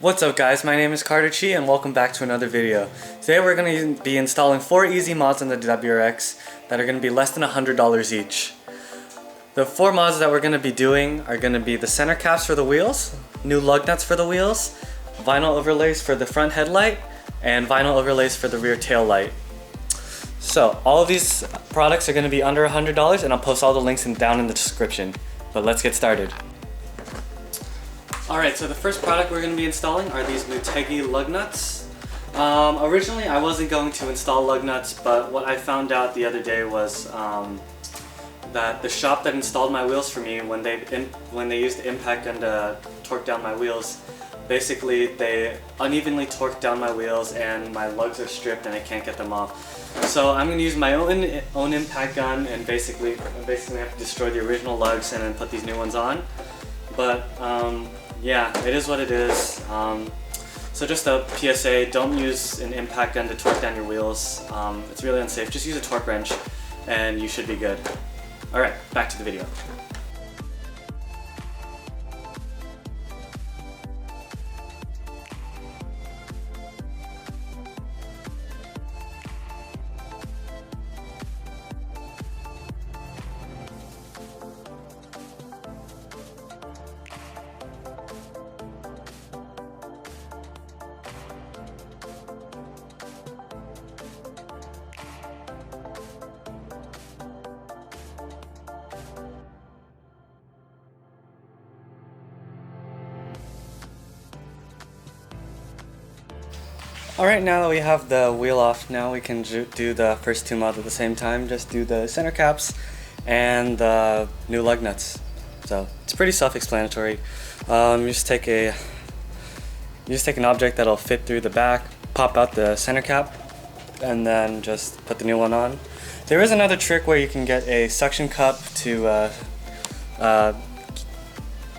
What's up guys, my name is Carter Chi and welcome back to another video. Today we're going to be installing 4 easy mods on the WRX that are going to be less than $100 each. The 4 mods that we're going to be doing are going to be the center caps for the wheels, new lug nuts for the wheels, vinyl overlays for the front headlight, and vinyl overlays for the rear tail light. So all of these products are going to be under $100 and I'll post all the links down in the description. But let's get started. Alright, so the first product we're going to be installing are these Mutegi lug nuts. Originally I wasn't going to install lug nuts, but what I found out the other day was that the shop that installed my wheels for me, when they used the impact gun to torque down my wheels, basically they unevenly torqued down my wheels and my lugs are stripped and I can't get them off. So I'm going to use my own impact gun and basically have to destroy the original lugs and then put these new ones on. But yeah, it is what it is. So just a PSA, don't use an impact gun to torque down your wheels. It's really unsafe. Just use a torque wrench and you should be good. Alright, back to the video. Alright, now that we have the wheel off, now we can do the first 2 mods at the same time. Just do the center caps and the new lug nuts. So it's pretty self-explanatory. You just take an object that'll fit through the back, pop out the center cap, and then just put the new one on. There is another trick where you can get a suction cup to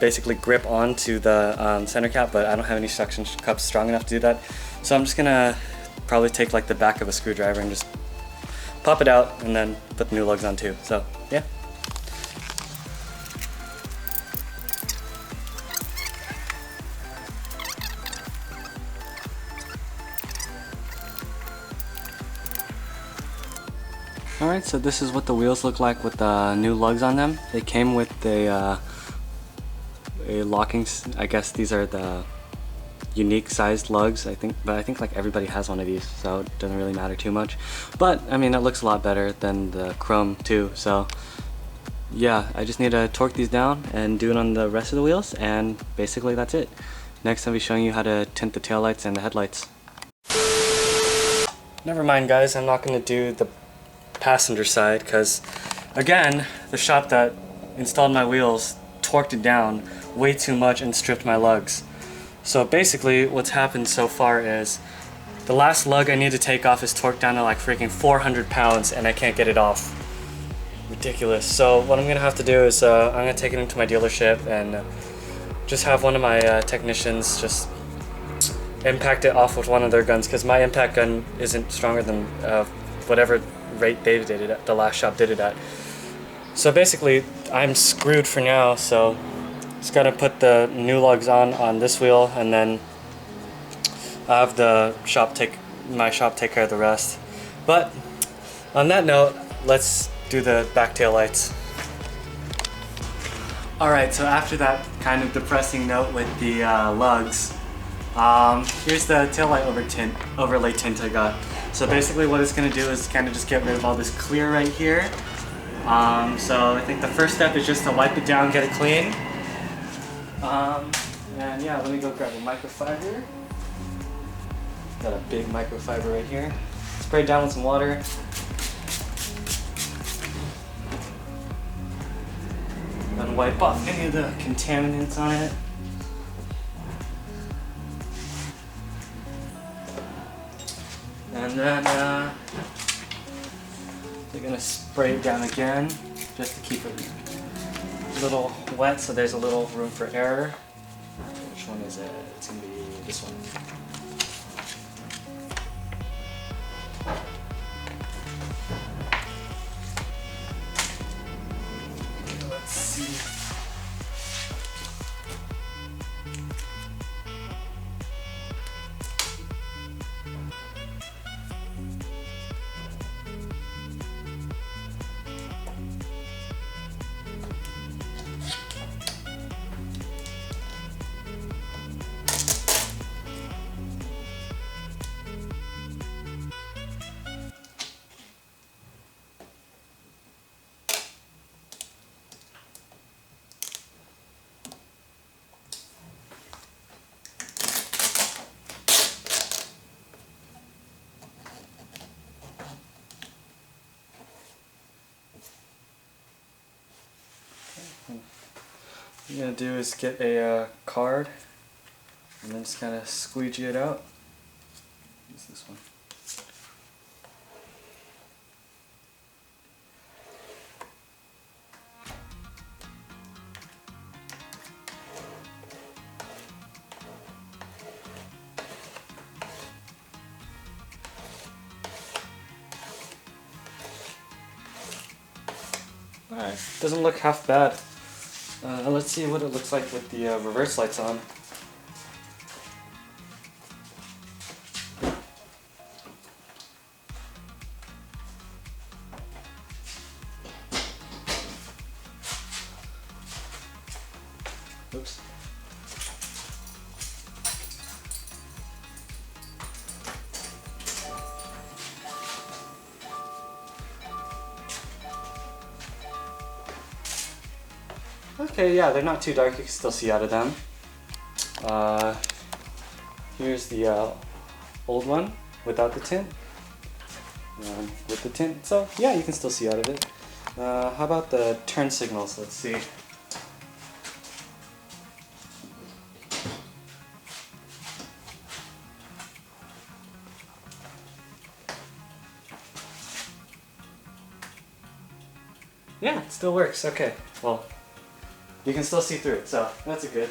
basically grip onto the center cap, but I don't have any suction cups strong enough to do that. So I'm just gonna probably take like the back of a screwdriver and just pop it out and then put the new lugs on too. So yeah. Alright, so this is what the wheels look like with the new lugs on them. They came with a locking, I guess these are the unique sized lugs, but I think like everybody has one of these, so it doesn't really matter too much. But I mean, it looks a lot better than the chrome too, so yeah, I just need to torque these down and do it on the rest of the wheels, and basically that's it. Next I'll be showing you how to tint the taillights and the headlights. Never mind guys, I'm not going to do the passenger side because again, the shop that installed my wheels torqued it down way too much and stripped my lugs. So basically what's happened so far is the last lug I need to take off is torqued down to like freaking 400 pounds and I can't get it off. Ridiculous. So what I'm gonna have to do is I'm gonna take it into my dealership and just have one of my technicians just impact it off with one of their guns, because my impact gun isn't stronger than whatever rate they did it at, the last shop did it at. So basically I'm screwed for now, so just gotta put the new lugs on this wheel and then I have my shop take care of the rest. But on that note, let's do the back tail lights. Alright, so after that kind of depressing note with the lugs, here's the taillight overlay tint I got. So basically what it's gonna do is kind of just get rid of all this clear right here. So I think the first step is just to wipe it down, get it clean. And yeah, let me go grab a microfiber. Got a big microfiber right here. Spray it down with some water. And wipe off any of the contaminants on it. And then they're gonna spray it down again just to keep it a little wet, so there's a little room for error. Which one is it? It's gonna be this one. Let's see. you're gonna do is get a card and then just kind of squeegee it out. Use this one. Alright, doesn't look half bad. Let's see what it looks like with the reverse lights on. Oops. Okay, yeah, they're not too dark, you can still see out of them. Here's the old one without the tint, with the tint, so yeah, you can still see out of it. How about the turn signals? Let's see. Yeah, it still works, okay. Well, you can still see through it, so that's a good.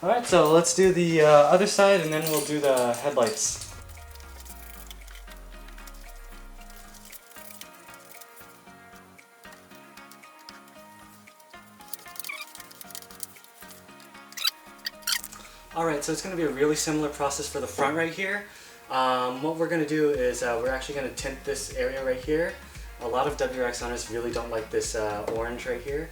Alright, so let's do the other side and then we'll do the headlights. Alright, so it's going to be a really similar process for the front right here. What we're going to do is we're actually going to tint this area right here. A lot of WRX owners really don't like this orange right here,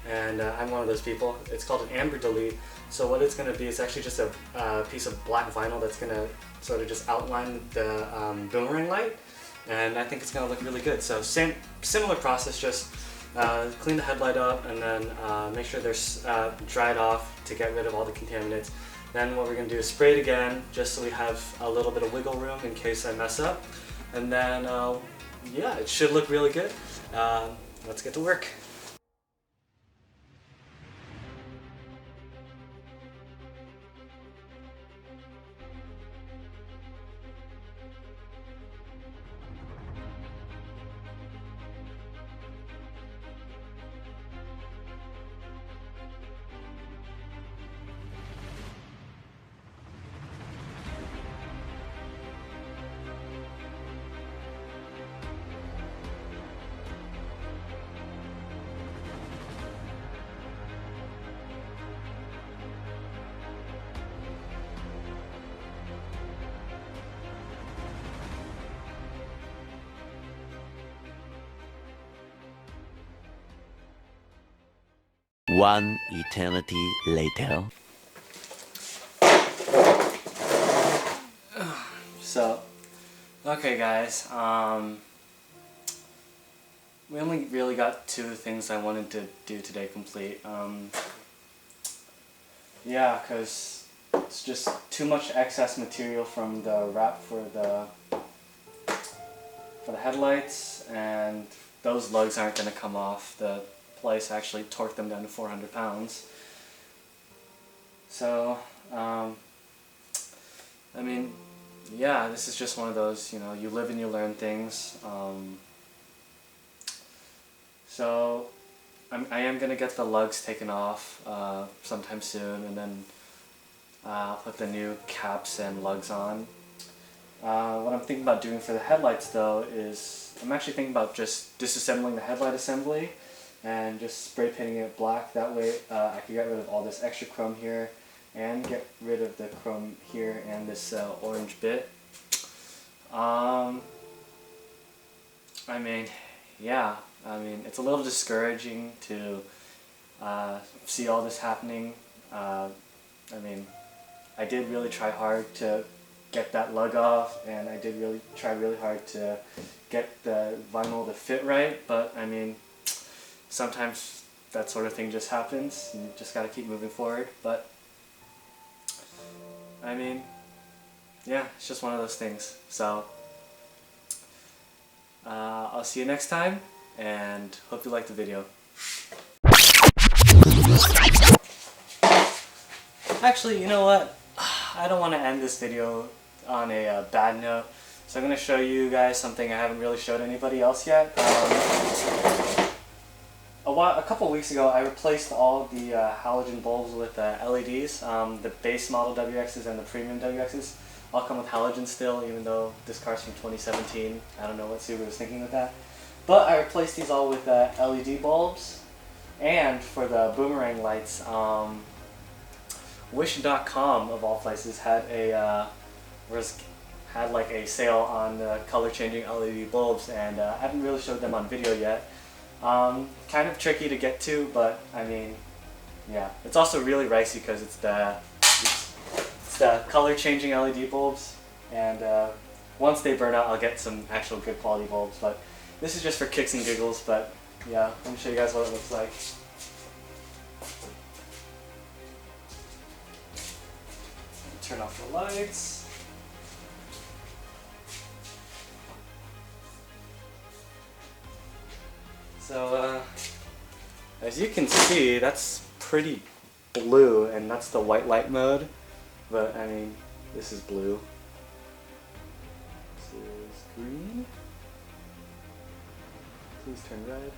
and I'm one of those people. It's called an amber delete. So what it's going to be is actually just a piece of black vinyl that's going to sort of just outline the boomerang light, and I think it's going to look really good. So similar process, just clean the headlight up and then make sure they're dried off to get rid of all the contaminants. Then what we're going to do is spray it again, just so we have a little bit of wiggle room in case I mess up. And then, yeah, it should look really good. Let's get to work. One eternity later. So, okay guys, we only really got 2 things I wanted to do today complete. Yeah, because it's just too much excess material from the wrap for the headlights, and those lugs aren't going to come off. The place actually torqued them down to 400 pounds. So, I mean, yeah, this is just one of those, you know, you live and you learn things. So, I am going to get the lugs taken off sometime soon, and then I'll put the new caps and lugs on. What I'm thinking about doing for the headlights though is, I'm actually thinking about just disassembling the headlight assembly and just spray painting it black. That way I can get rid of all this extra chrome here and get rid of the chrome here and this orange bit. I mean, yeah, I mean, it's a little discouraging to see all this happening. I mean, I did really try hard to get that lug off, and I did try really hard to get the vinyl to fit right, but I mean, sometimes that sort of thing just happens, and you just gotta keep moving forward. But I mean, yeah, it's just one of those things. So I'll see you next time, and hope you liked the video. Actually, you know what? I don't want to end this video on a bad note, so I'm going to show you guys something I haven't really showed anybody else yet. A couple weeks ago, I replaced all the halogen bulbs with LEDs. The base model WRXs and the premium WRXs all come with halogen still, even though this car's from 2017. I don't know what Subaru was thinking with that. But I replaced these all with LED bulbs. And for the boomerang lights, Wish.com of all places had like a sale on color changing LED bulbs, and I haven't really showed them on video yet. Kind of tricky to get to, but I mean, yeah, it's also really ricey because it's the color changing LED bulbs, and once they burn out, I'll get some actual good quality bulbs. But this is just for kicks and giggles. But yeah, let me show you guys what it looks like. Turn off the lights. So as you can see, that's pretty blue, and that's the white light mode. But I mean, this is blue. This is green. Please turn red.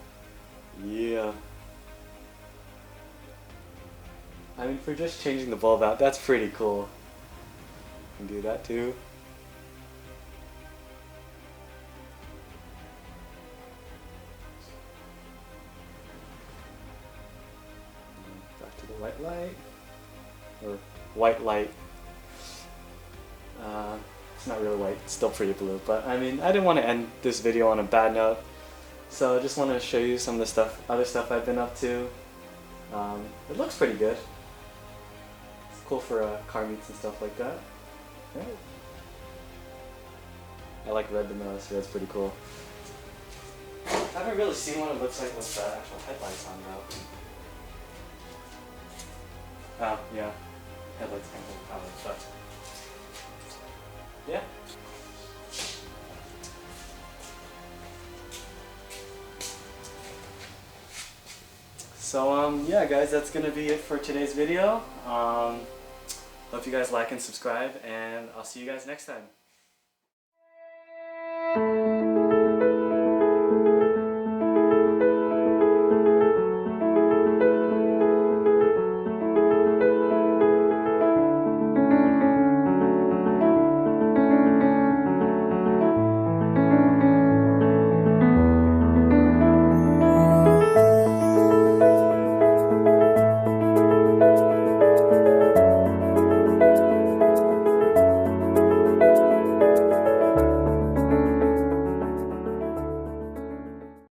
Yeah. I mean, for just changing the bulb out, that's pretty cool. You can do that too. Back to the white light. Or white light. It's not really white, it's still pretty blue, but I mean, I didn't want to end this video on a bad note, so I just want to show you some of the other stuff I've been up to. It looks pretty good. It's cool for car meets and stuff like that. Yeah. I like red the most, so that's pretty cool. I haven't really seen what it looks like with the actual headlights on though. Oh, yeah. Headlights kind of powered, but yeah. So yeah guys, that's gonna be it for today's video. Hope you guys like and subscribe, and I'll see you guys next time.